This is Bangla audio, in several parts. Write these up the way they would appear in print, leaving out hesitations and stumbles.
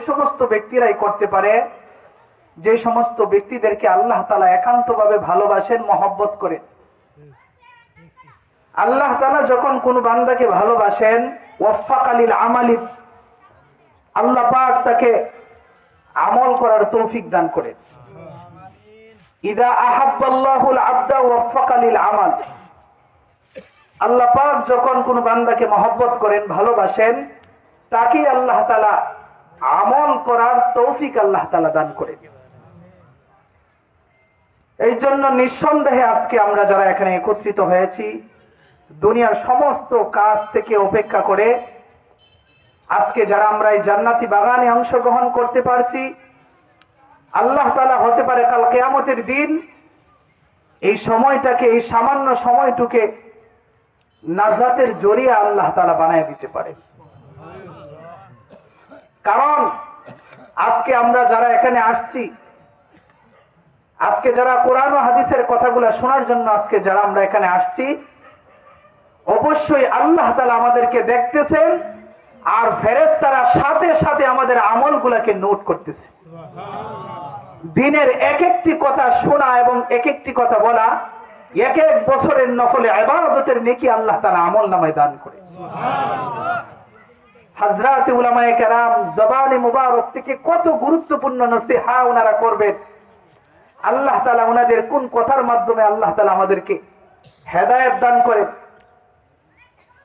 সমস্ত ব্যক্তিরাই করতে পারে যে সমস্ত ব্যক্তিদেরকে আল্লাহ তাআলা একান্তভাবে ভালোবাসেন, মহব্বত করেন। আল্লাহ তাআলা যখন কোন বান্দাকে ভালোবাসেন, ওয়াফাকা লিল আমালি, আল্লাহ পাক তাকে আমল করার তৌফিক দান করেন। ইদা আহাব্বাল্লাহুল আবদা ওয়াফাকা লিল আমাল, আল্লাহ পাক যখন কোন বান্দাকে মহব্বত করেন, ভালোবাসেন, তাকে আল্লাহ তাআলা আমল করার তৌফিক আল্লাহ তাআলা দান করেন। এই জন্য নিঃসন্দেহে আজকে আমরা যারা এখানে একত্রিত হয়েছি, দুনিয়ার সমস্ত কাজ থেকে উপেক্ষা করে আজকে যারা আমরা এই জান্নাতি বাগানে অংশগ্রহণ করতে পারছি, আল্লাহ তাআলা হতে পারে কাল কিয়ামতের দিন এই সময়টাকে, এই সামান্য সময়টুকে নাজাতের জরিয়া আল্লাহ তাআলা বানায় দিতে পারে। কারণ আজকে আমরা যারা এখানে আসছি, আজকে যারা কোরআন ও হাদিসের কথাগুলো শোনার জন্য আজকে যারা আমরা এখানে আসছি, অবশ্যই আল্লাহ তাআলা আমাদেরকে দেখতেছেন, আর ফেরেশতারা সাথে সাথে আমাদের আমলগুলোকে নোট করতেছে। দিনের এক একটি কথা শোনা এবং এক একটি কথা বলা, এক এক বছরের নফলে ইবাদতের নেকি আল্লাহ তাআলা আমলনামায় দান করে। হযরত উলামায়ে কেরাম জবানে মুবারক থেকে কত গুরুত্বপূর্ণ নসিহা ওনারা করবেন। আল্লাহ তাআলা ওনাদের কোন কথার মাধ্যমে আল্লাহ তাআলা আমাদেরকে হেদায়েত দান করেন।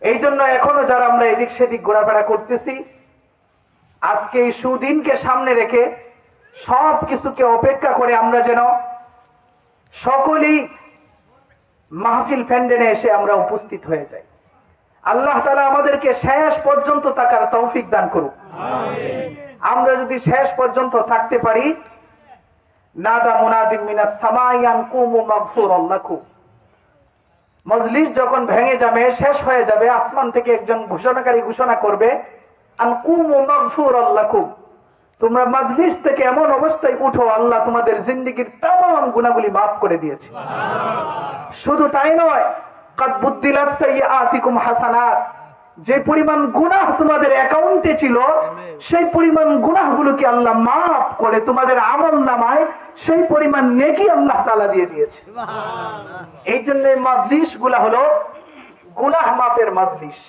এই জন্য এখনো যারা আমরা এদিক সেদিক ঘোরাফেরা করতেছি, আজকে এই সুদিনকে সামনে রেখে সব কিছুকে অপেক্ষা করে আমরা যেন সকলেই মাহফিল প্যান্ডেলে এসে আমরা উপস্থিত হয়ে যাই। আল্লাহ তাআলা আমাদেরকে শেষ পর্যন্ত থাকার তৌফিক দান করুক। আমরা যদি শেষ পর্যন্ত থাকতে পারি, নাদা মুনাদিম মিনাস সামাই আন কুমু মাগফুরান লাকুম, মজলিস যখন ভেঙে যাবে, শেষ হয়ে যাবে, আসমান থেকে একজন ঘোষণাকারী ঘোষণা করবে, আন কুমু মাগফুরান লাকুম, তোমরা মজলিস থেকে এমন অবস্থায় উঠো, আল্লাহ তোমাদের জিন্দেগীর तमाम গুনাহগুলি maaf করে দিয়েছে। শুধু তাই নয়, কাদ বুদ্দিলাত সাইয়্যাতিকুম হাসানাত, যে পরিমাণ গুনাহ তোমাদের অ্যাকাউন্টে ছিল, সেই পরিমাণ গুনাহগুলোকে আল্লাহ maaf করে তোমাদের আমলনামায় সেই পরিমাণ নেকি আল্লাহ তাআলা দিয়ে দিয়েছে। এই জন্য মজলিসগুলো হলো গুনাহ মাফের মজলিস।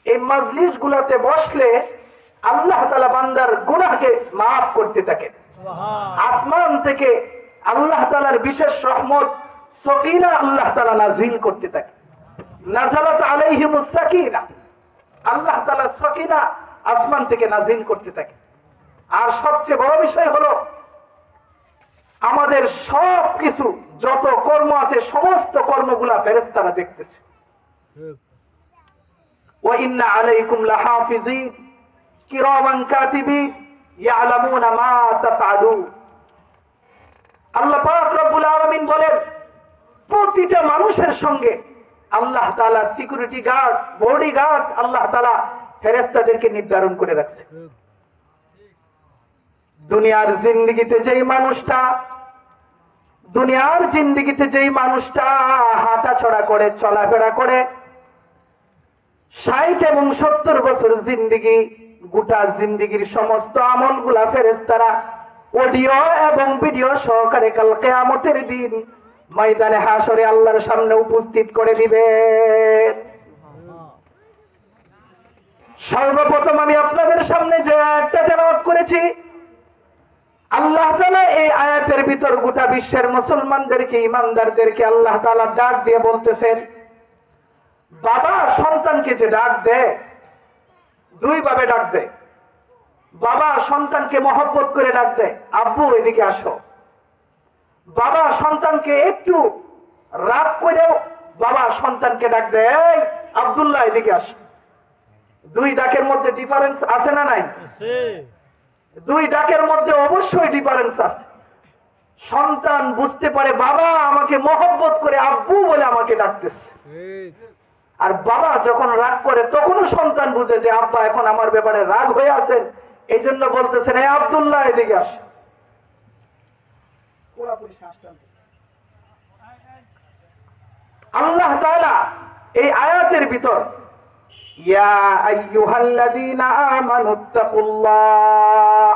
এই মজলিসগুলোতে বসলে আল্লাহ তাআলা বান্দার গুনাহকে maaf করতে থাকেন। আসমান থেকে আল্লাহ তাআলার বিশেষ রহমত সকিনা আল্লাহ তাআলা নাযিল করতে থাকে। নাযালাত আলাইহিমুস সাকিনা, আল্লাহ তাআলা সকিনা আসমান থেকে নাযিল করতে থাকে। আর সবচেয়ে বড় বিষয় হলো আমাদের সব কিছু যত কর্ম আছে, সমস্ত কর্মগুলা ফেরেশতারা দেখতেছে। ওয়া ইন্না আলাইকুম লাহাফিজিন কিরামান কাতিবিন ইয়ালামুনা মা তাফআলুন। আল্লাহ পাক রব্বুল আলামিন বলেন, প্রতিটা মানুষের সঙ্গে আল্লাহ তাআলা সিকিউরিটি গার্ড, বডি গার্ড আল্লাহ তাআলা ফেরেশতাদেরকে নির্ধারণ করে রাখছে। দুনিয়ার জিন্দেগিতে যেই মানুষটা হাঁটাচলা করে, চলাফেরা করে, 60 এবং 70 বছর জিন্দেগি, গোটা জিন্দেগির সমস্ত আমলগুলা ফেরেশতারা অডিও এবং ভিডিও সহকারে কাল কিয়ামতের দিন ময়দানে হাসরে আল্লাহর সামনে উপস্থিত করে দিবে। সর্বপ্রথম আমি আপনাদের সামনে যে আয়াতটা তেলাওয়াত করেছি, আল্লাহ তাআলা এই আয়াতের ভিতর গোটা বিশ্বের মুসলমানদেরকে, ঈমানদারদেরকে আল্লাহ তাআলা ডাক দিয়ে বলতেছেন, বাবা সন্তানকে যে ডাক দেয়, দুই ভাবে ডাক দেয়। বাবা সন্তানকে মহব্বত করে ডাক দেয়, আব্বু এদিকে আসো। বাবা সন্তানকে একটু রাগ করেও বাবা সন্তানকে ডাক দেয়, এই আব্দুল্লাহ এদিকে আসো। দুই ডাকের মধ্যে ডিফারেন্স আছে না নাই? দুই ডাকের মধ্যে অবশ্যই ডিফারেন্স আছে। সন্তান বুঝতে পারে বাবা আমাকে মহব্বত করে আব্বু বলে আমাকে ডাকতেছে, আর বাবা যখন রাগ করে তখনও সন্তান বুঝে যে আব্বা এখন আমার ব্যাপারে রাগ হয়ে আছেন, এই জন্য বলতেছেন, এই আব্দুল্লাহ এদিকে আসো। আল্লাহ তাআলা এই আয়াতের ভিতর ইয়া আইয়ুহাল্লাযীনা আমানুত্তাকুল্লাহ,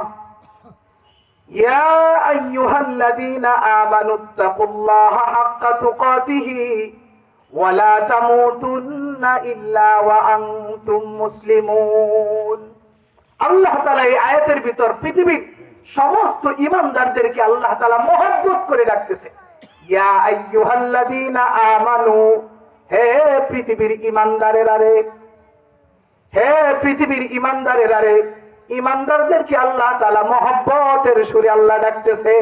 ইয়া আইয়ুহাল্লাযীনা আমানুত্তাকুল্লাহা হাক্কা তুকাতিহি ওয়া লা তামুতুন্না ইল্লা ওয়া আনতুম মুসলিমুন। আল্লাহ তাআলা এই আয়াতের ভিতর পৃথিবীর সমস্ত ঈমানদারদেরকে আল্লাহ তাআলা মহব্বত করে রাখতেছে। ইয়া আইয়ুহাল্লাযীনা আমানু, হে পৃথিবীর ঈমানদারেরা রে, হে পৃথিবীর ঈমানদারেরা রে। ঈমানদারদেরকে আল্লাহ তাআলা মহব্বতের সুরে আল্লাহ ডাকতেছে।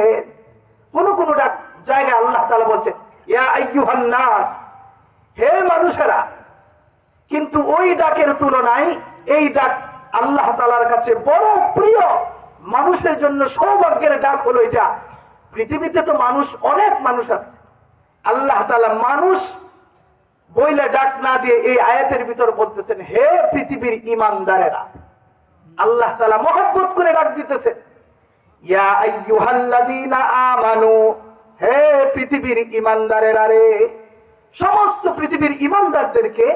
কোন কোন জায়গায় আল্লাহ তাআলা বলছে ইয়া আইয়ুহান নাস, হে মানুষেরা। কিন্তু ওই ডাকের তুলনায় এই ডাক আল্লাহ তাআলার কাছে বড় প্রিয়। মানুষের জন্য সৌভাগ্যের ডাক হলো এটা। পৃথিবীতে তো মানুষ, অনেক মানুষ আছে, আল্লাহ তাআলা মানুষ বইলে ডাক না দিয়ে এই আয়াতের ভিতর বলতেছেন হে পৃথিবীর ঈমানদারেরা। আল্লাহ তাআলা মহব্বত করে ডাক দিতেছেন ইয়া আইয়ুহাল্লাযীনা আমানু, হে পৃথিবীর ঈমানদারেরা রে। সমস্ত পৃথিবীর ঈমানদারদেরকে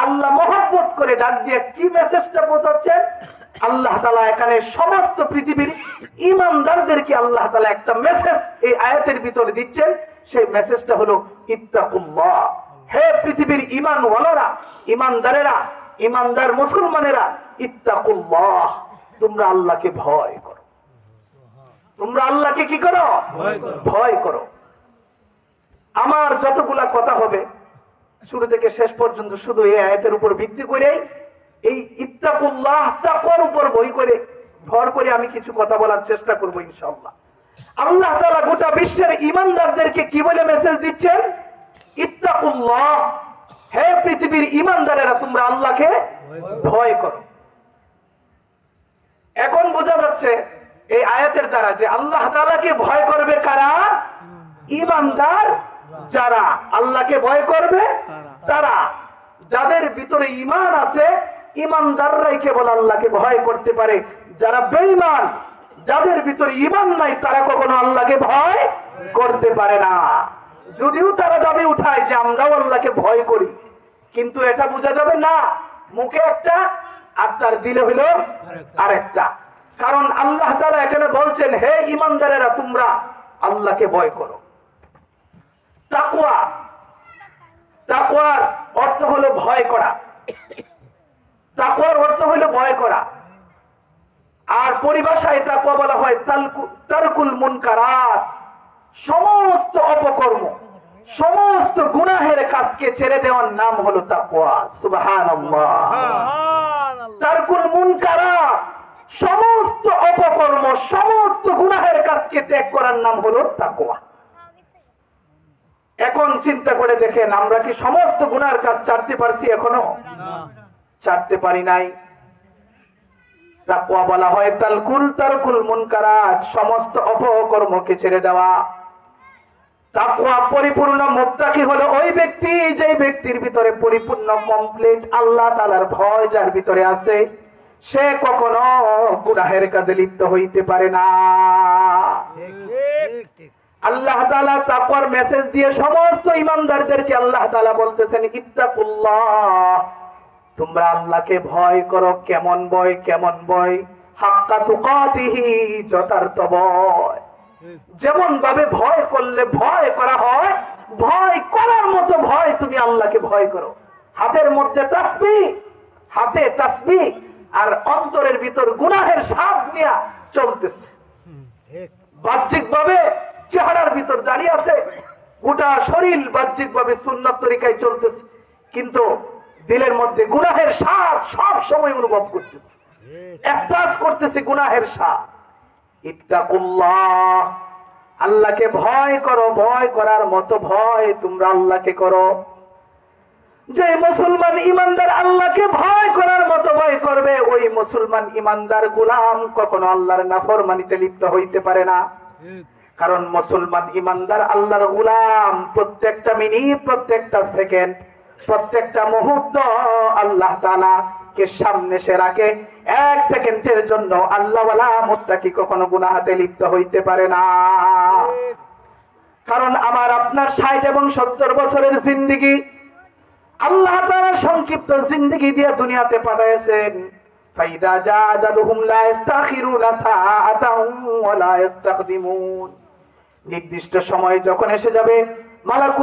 আল্লাহ মহব্বত করে ডাক দিয়ে কি মেসেজটা পৌঁছাচ্ছেন? আল্লাহ তাআলা এখানে সমস্ত পৃথিবীর ঈমানদারদেরকে আল্লাহ তাআলা একটা মেসেজ এই আয়াতের ভিতরে দিচ্ছেন। সেই মেসেজটা হলো ইত্তাকুল্লাহ। হে পৃথিবীর ঈমানওয়ালারা, ঈমানদারেরা, ঈমানদার মুসলমানেরা, ইত্তাকুল্লাহ, তোমরা আল্লাহকে ভয় করো। তোমরা আল্লাহকে কি করো? ভয় করো। আমার যতগুলা কথা হবে শুরু থেকে শেষ পর্যন্ত শুধু এই আয়াতের উপর ভিত্তি করে, এই ইত্তাকুল্লাহ তাকওয়ার উপর ভর করে আমি কিছু কথা বলার চেষ্টা করব ইনশাআল্লাহ। আল্লাহ তাআলা গোটা বিশ্বের ঈমানদারদেরকে কি বলে মেসেজ দিচ্ছেন? ইত্তাকুল্লাহ, হে পৃথিবীর ঈমানদারেরা, তোমরা আল্লাহকে ভয় করো। এখন বোঝা যাচ্ছে এই আয়াতের দ্বারা যে আল্লাহ তাআলাকে ভয় করবে কারা? ঈমানদার যারা আল্লাহকে ভয় করবে তারা। যাদের ভিতরে ঈমান আছে, ঈমানদাররাই কেবল আল্লাহকে ভয় করতে পারে। যারা বেঈমান, যাদের ভিতরে ঈমান নাই, তারা কখনো আল্লাহকে ভয় করতে পারে না। যদিও তারা দাবি উঠায় যে আমরাও আল্লাহকে ভয় করি, কিন্তু এটা বোঝা যাবে না মুখে একটা আর তার দিলে হলো আরেকটা। কারণ আল্লাহ তাআলা এখানে বলছেন হে ঈমানদারেরা, তোমরা আল্লাহকে ভয় করো। তাকওয়া, তাকওয়ার অর্থ হলো ভয় করা। তাকওয়ার অর্থ হলো ভয় করা। আর পরিভাষায় তাকওয়া বলা হয় তারকুল মুনকারাত, সমস্ত অপকর্ম, সমস্ত গুনাহের কাজকে ছেড়ে দেওয়ার নাম হলো তাকওয়া। সুবহানাল্লাহ। তারকুল মুনকারাত, সমস্ত অপকর্ম, সমস্ত গুনাহের কাজকে ত্যাগ করার নাম হলো তাকওয়া। এখন চিন্তা করে দেখেন, আমরা কি সমস্ত গুনাহের কাজ ছাড়তে পারছি? এখনো ছাড়তে পারি নাই। তাকওয়া বলা হয় তারকুল মুনকারাত, সমস্ত অপকর্মকে ছেড়ে দেওয়া। তাকওয়া পরিপূর্ণ মুত্তাকি হলো ওই ব্যক্তি যে ব্যক্তির ভিতরে পরিপূর্ণ কমপ্লিট আল্লাহ তাআলার ভয় যার ভিতরে আছে, সে কখনো গুনাহের কাজে লিপ্ত হইতে পারে না। আল্লাহ তাআলা তাকওয়ার মেসেজ দিয়ে সমস্ত ঈমানদারদেরকে আল্লাহ তাআলা বলতেছেন ইত্তাকুল্লাহ, তোমরা আল্লাহকে ভয় করো। কেমন ভয়? কেমন ভয়? হাক্কা তুকাতিহি, যথার্থ ভয়। যেমন ভাবে ভয় করলে ভয় করা হয়, ভয় করার মতো ভয় তুমি আল্লাহকে ভয় করো। হাতের মধ্যে তাসবিহ, হাতে তাসবিহ, আর অন্তরের ভিতর গুনাহের সাপ নিয়ে চলতেছে। বাহ্যিক ভাবে চেহারার ভিতর দাঁড়িয়ে আছে, গোটা শরীর বাহ্যিক ভাবে সুন্নাত তরিকায় চলতেছে, কিন্তু দিলের মধ্যে গুনাহের সাপ সব সময় অনুভব করতেছে, এহসাস করতেছে গুনাহের সাপ। ইত্তাকুল্লাহ, আল্লাহকে ভয় করো। ভয় করার মতো ভয় তোমরা আল্লাহকে করো। যে মুসলমান ঈমানদার আল্লাহকে ভয় করার মতো ভয় করবে, ওই মুসলমান ঈমানদার গোলাম কখনো আল্লাহর নাফরমানিতে লিপ্ত হইতে পারে না। কারণ মুসলমান ঈমানদার আল্লাহর গোলাম। প্রত্যেকটা মিনিট, প্রত্যেকটা সেকেন্ড, প্রত্যেকটা মুহূর্ত আল্লাহ তাআলা কে সামনে সে রাখে। এক সেকেন্ডের জন্য আল্লাহওয়ালা মুত্তাকি কখনো গুনাহাতে লিপ্ত হইতে পারে না। কারণ আমার আপনার 60 এবং 70 বছরের জিন্দেগি আল্লাহ তাআলা সংক্ষিপ্ত জিন্দেগি দিয়ে দুনিয়াতে পাঠাইছেন। ফাইদা জা আজালুহুম লা ইস্তাখিরুনা সাআতান ওয়া লা ইস্তাকদিমুন। নির্দিষ্ট সময় যখন এসে যাবে, মালাকুল